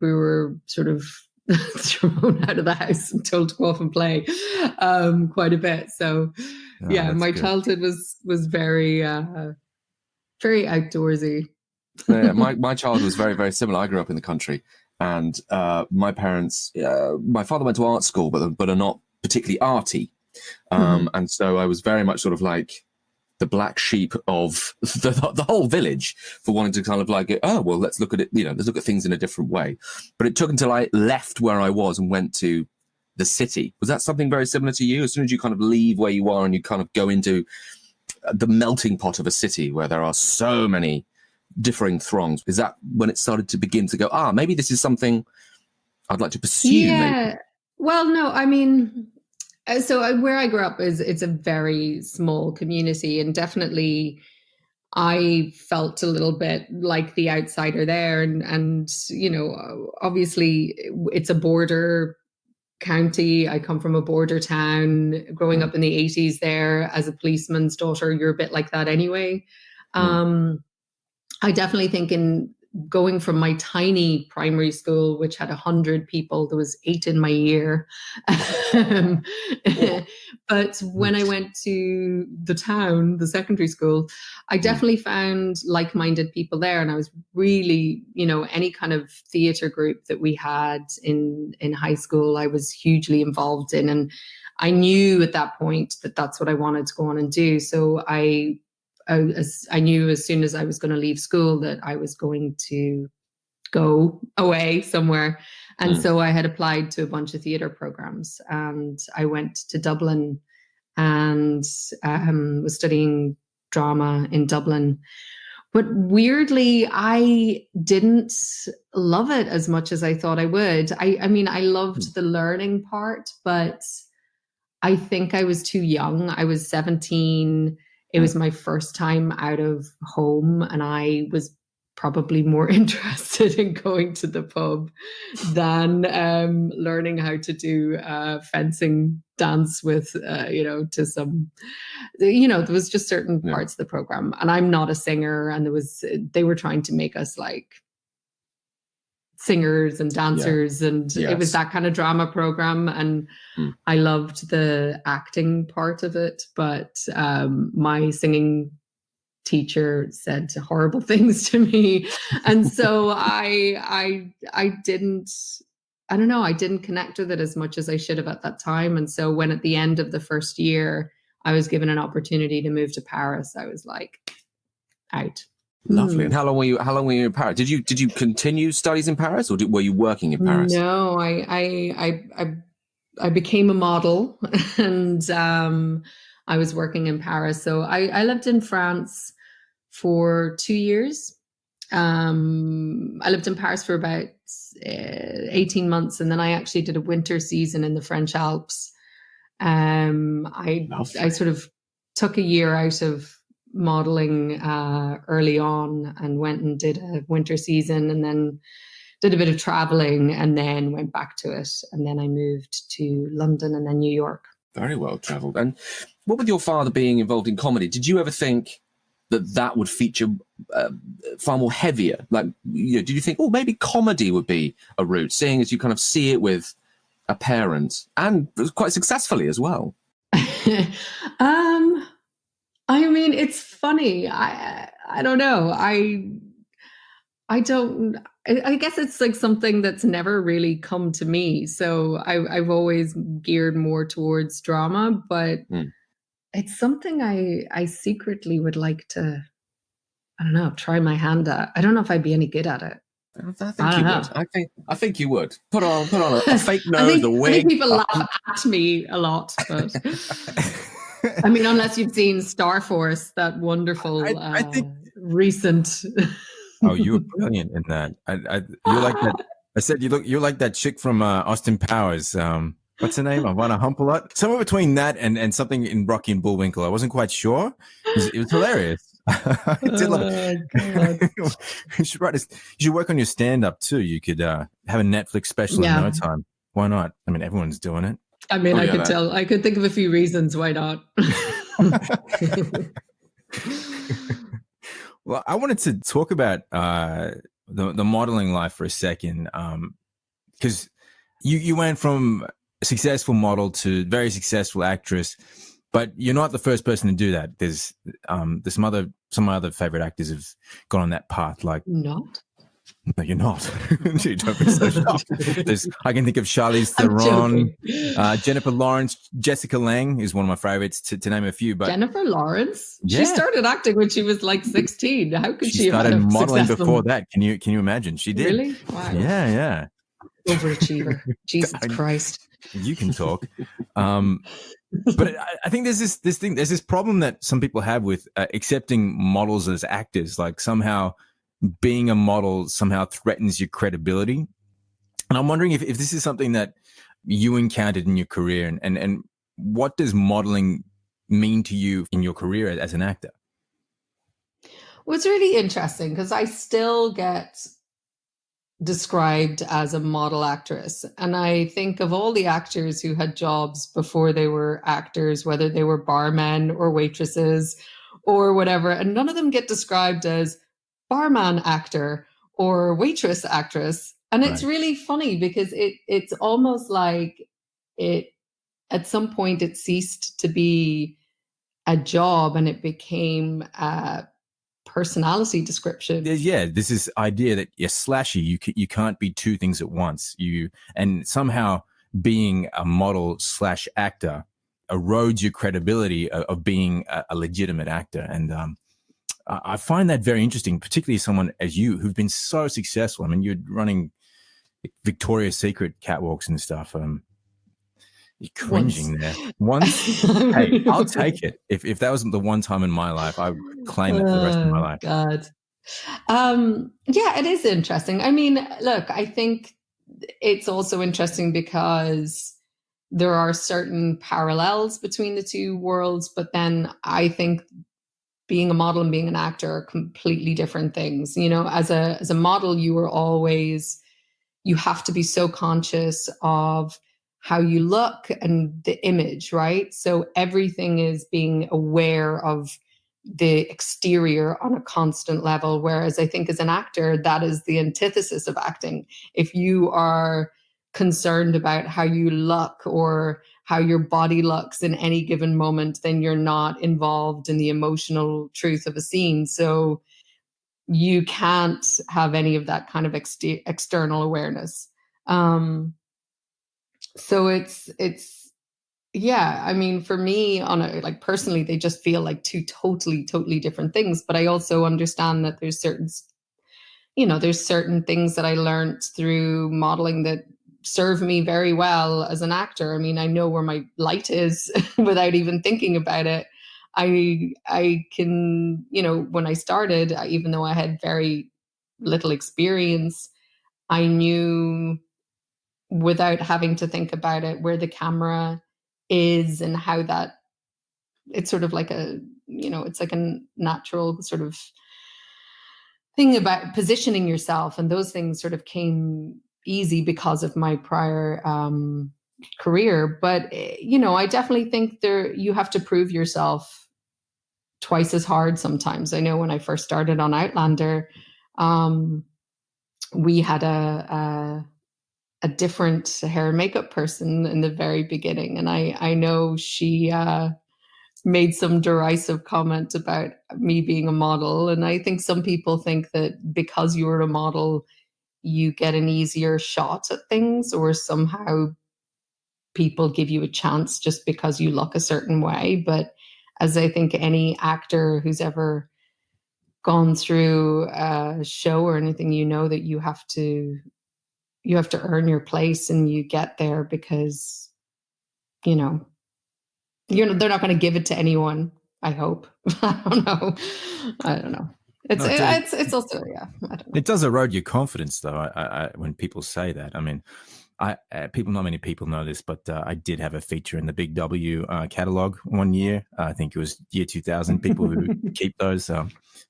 we were sort of thrown out of the house and told to go off and play quite a bit. So my childhood was very very outdoorsy. My childhood was very, very similar. I grew up in the country, and my parents, my father went to art school, but are not particularly arty. And so I was very much sort of like the black sheep of the whole village for wanting to kind of like, oh, well, let's look at it, let's look at things in a different way. But it took until I left where I was and went to the city. Was that something very similar to you? As soon as you kind of leave where you are and you kind of go into the melting pot of a city where there are so many differing throngs, is that when it started to begin to go, maybe this is something I'd like to pursue? Yeah. Maybe? Well, no, I mean, so where I grew up it's a very small community, and definitely I felt a little bit like the outsider there. And obviously it's a border county. I come from a border town. Growing up in the 80s there as a policeman's daughter, you're a bit like that anyway. I definitely think in going from my tiny primary school, which had 100 people, there was 8 in my year. But when I went to the town, the secondary school, I definitely found like-minded people there. And I was really, any kind of theatre group that we had in high school, I was hugely involved in. And I knew at that point that that's what I wanted to go on and do. So I knew as soon as I was going to leave school that I was going to go away somewhere. And so I had applied to a bunch of theatre programs, and I went to Dublin and was studying drama in Dublin. But weirdly, I didn't love it as much as I thought I would. I mean, I loved the learning part, but I think I was too young. I was 17. It was my first time out of home, and I was probably more interested in going to the pub than learning how to do fencing dance with, to some, there was just certain parts of the program. And I'm not a singer, and they were trying to make us like singers and dancers, and it was that kind of drama program, and I loved the acting part of it, but my singing teacher said horrible things to me, and so I didn't connect with it as much as I should have at that time. And so when at the end of the first year I was given an opportunity to move to Paris, I was like, out. Lovely. And how long were you in Paris? Did you continue studies in Paris, or were you working in Paris? No, I became a model, and I was working in Paris. So I lived in France for 2 years. I lived in Paris for about 18 months, and then I actually did a winter season in the French Alps. I sort of took a year out of modeling early on and went and did a winter season, and then did a bit of traveling, and then went back to it. And then I moved to London and then New York. Very well traveled. And what with your father being involved in comedy, did you ever think that would feature far more heavier? Like, did you think, maybe comedy would be a route, seeing as you kind of see it with a parent, and quite successfully as well? I mean, it's funny. I don't know. I guess it's like something that's never really come to me. So I've always geared more towards drama, but it's something I secretly would like to, try my hand at. I don't know if I'd be any good at it. I think you would. Put on a fake nose, a wig. I think people laugh at me a lot, but I mean, unless you've seen Star Force, that wonderful I think recent. Oh, you were brilliant in that. You're like that. I said you're like that chick from Austin Powers. What's her name? Ivana Hump-a-Lot. Somewhere between that and something in Rocky and Bullwinkle. I wasn't quite sure. It was hilarious. I did love it. You should work on your stand-up too. You could have a Netflix special in no time. Why not? I mean, everyone's doing it. I mean, I could think of a few reasons why not. Well, I wanted to talk about the modeling life for a second, because you went from a successful model to very successful actress, but you're not the first person to do that. There's some other favorite actors have gone on that path. Like, Not. no, you're not. Dude, don't be so shocked. I can think of Charlize Theron, Jennifer Lawrence, Jessica Lange is one of my favorites, to name a few. But Jennifer Lawrence, Yeah. she started acting when she was like 16. How could she she have started had a modeling successful- before that. Can you imagine? She did. Really? Wow. Yeah. Overachiever. Jesus Christ. You can talk. But I think there's this problem that some people have with accepting models as actors. Like, somehow being a model somehow threatens your credibility. And I'm wondering if this is something that you encountered in your career, and what does modeling mean to you in your career as an actor? Well, it's really interesting because I still get described as a model actress. And I think of all the actors who had jobs before they were actors, whether they were barmen or waitresses or whatever, and none of them get described as barman actor or waitress actress. And it's Right. really funny because it's almost like it at some point it ceased to be a job and it became a personality description. Yeah, this is idea that you're slashy. You can't be two things at once. And somehow being a model / actor erodes your credibility of being a legitimate actor. And I find that very interesting, particularly someone as you who've been so successful. I mean, you're running Victoria's Secret catwalks and stuff. You're cringing there. Once, hey, I'll take it. If that wasn't the one time in my life, I would claim it for the rest of my life. God. Yeah, it is interesting. I mean, look, I think it's also interesting because there are certain parallels between the two worlds, but then I think being a model and being an actor are completely different things. You know, as a model, you have to be so conscious of how you look and the image, right? So everything is being aware of the exterior on a constant level. Whereas I think as an actor, that is the antithesis of acting. If you are concerned about how you look or how your body looks in any given moment, then you're not involved in the emotional truth of a scene. So you can't have any of that kind of external awareness. So it's yeah, I mean, for me, like personally, they just feel like two totally different things. But I also understand that there's certain things that I learned through modeling that serve me very well as an actor. I mean, I know where my light is without even thinking about it. I can, when I started, even though I had very little experience, I knew without having to think about it where the camera is and how that it's sort of like it's like a natural sort of thing about positioning yourself, and those things sort of came easy because of my prior career. But I definitely think you have to prove yourself twice as hard sometimes. I know when I first started on Outlander, we had a different hair and makeup person in the very beginning. And I know she made some derisive comment about me being a model. And I think some people think that because you're a model, you get an easier shot at things, or somehow people give you a chance just because you look a certain way. But as I think any actor who's ever gone through a show or anything, that you have to earn your place, and you get there because, they're not going to give it to anyone. I hope. I don't know. It's also, yeah. I don't know. It does erode your confidence, though. I when people say that, I mean, not many people know this, but I did have a feature in the Big W catalog one year. I think it was year 2000. People who keep those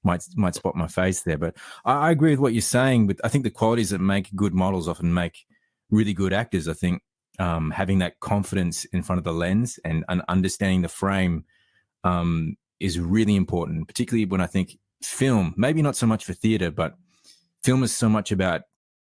might spot my face there. But I agree with what you're saying. But I think the qualities that make good models often make really good actors. I think having that confidence in front of the lens and understanding the frame is really important, particularly when I think film, maybe not so much for theater, but film is so much about